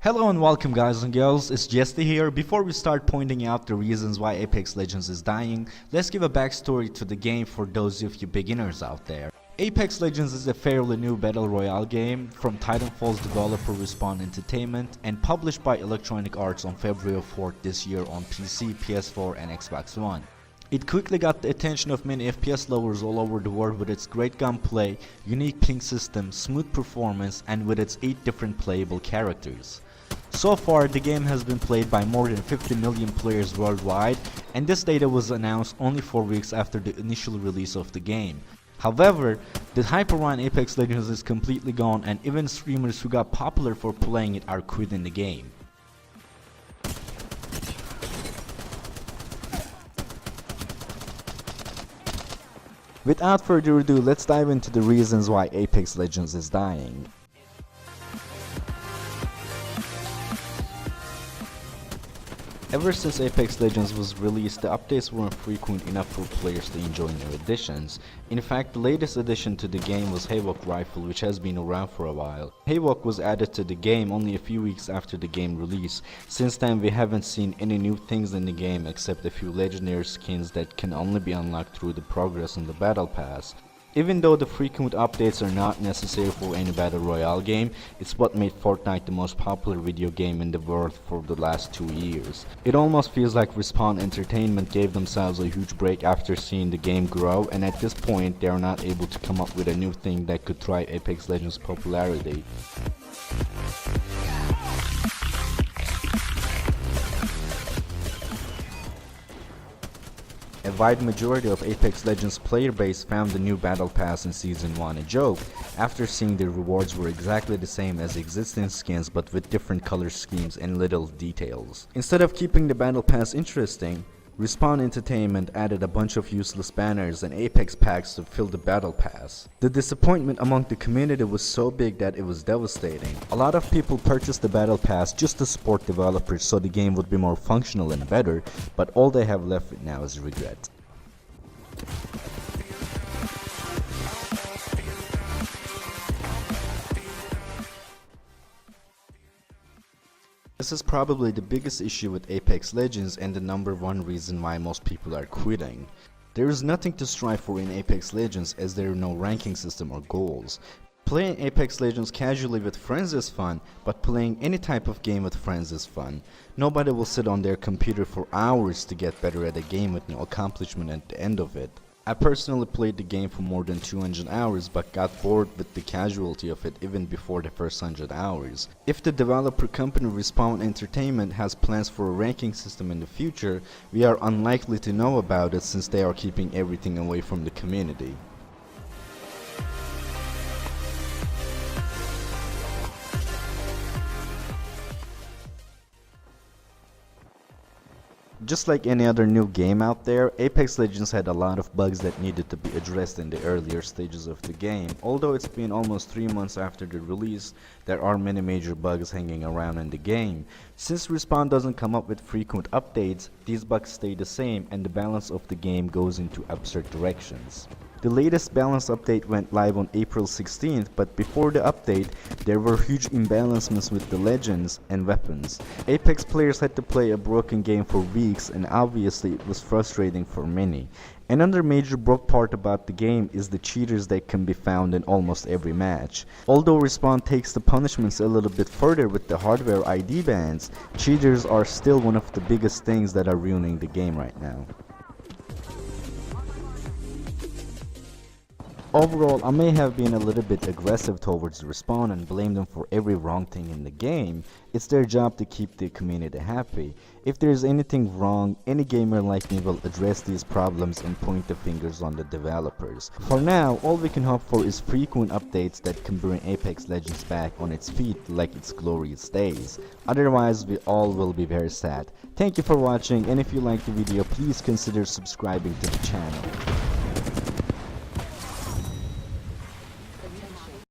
Hello and welcome guys and girls, it's Jesse here. Before we start pointing out the reasons why Apex Legends is dying, let's give a backstory to the game for those of you beginners out there. Apex Legends is a fairly new battle royale game from Titanfall's developer Respawn Entertainment and published by Electronic Arts on February 4th this year on PC, PS4 and Xbox One. It quickly got the attention of many FPS lovers all over the world with its great gunplay, unique ping system, smooth performance and with its 8 different playable characters. So far, the game has been played by more than 50 million players worldwide, and this data was announced only 4 weeks after the initial release of the game. However, the hype around Apex Legends is completely gone, and even streamers who got popular for playing it are quitting the game. Without further ado, let's dive into the reasons why Apex Legends is dying. Ever since Apex Legends was released, the updates weren't frequent enough for players to enjoy new additions. In fact, the latest addition to the game was Havoc Rifle, which has been around for a while. Havoc was added to the game only a few weeks after the game release. Since then, we haven't seen any new things in the game except a few legendary skins that can only be unlocked through the progress in the Battle Pass. Even though the frequent updates are not necessary for any battle royale game, it's what made Fortnite the most popular video game in the world for the last 2 years. It almost feels like Respawn Entertainment gave themselves a huge break after seeing the game grow, and at this point they are not able to come up with a new thing that could drive Apex Legends' popularity. A wide majority of Apex Legends player base found the new Battle Pass in Season 1 a joke, after seeing the rewards were exactly the same as existing skins but with different color schemes and little details. Instead of keeping the Battle Pass interesting, Respawn Entertainment added a bunch of useless banners and Apex packs to fill the Battle Pass. The disappointment among the community was so big that it was devastating. A lot of people purchased the Battle Pass just to support developers so the game would be more functional and better, but all they have left with now is regret. This is probably the biggest issue with Apex Legends and the #1 reason why most people are quitting. There is nothing to strive for in Apex Legends as there are no ranking system or goals. Playing Apex Legends casually with friends is fun, but playing any type of game with friends is fun. Nobody will sit on their computer for hours to get better at a game with no accomplishment at the end of it. I personally played the game for more than 200 hours but got bored with the casualty of it even before the first 100 hours. If the developer company Respawn Entertainment has plans for a ranking system in the future, we are unlikely to know about it since they are keeping everything away from the community. Just like any other new game out there, Apex Legends had a lot of bugs that needed to be addressed in the earlier stages of the game. Although it's been almost 3 months after the release, there are many major bugs hanging around in the game. Since Respawn doesn't come up with frequent updates, these bugs stay the same and the balance of the game goes into absurd directions. The latest balance update went live on April 16th, but before the update, there were huge imbalances with the legends and weapons. Apex players had to play a broken game for weeks, and obviously it was frustrating for many. Another major broke part about the game is the cheaters that can be found in almost every match. Although Respawn takes the punishments a little bit further with the hardware ID bans, cheaters are still one of the biggest things that are ruining the game right now. Overall, I may have been a little bit aggressive towards Respawn and blamed them for every wrong thing in the game. It's their job to keep the community happy. If there's anything wrong, any gamer like me will address these problems and point the fingers on the developers. For now, all we can hope for is frequent updates that can bring Apex Legends back on its feet like its glorious days. Otherwise, we all will be very sad. Thank you for watching, and if you liked the video, please consider subscribing to the channel.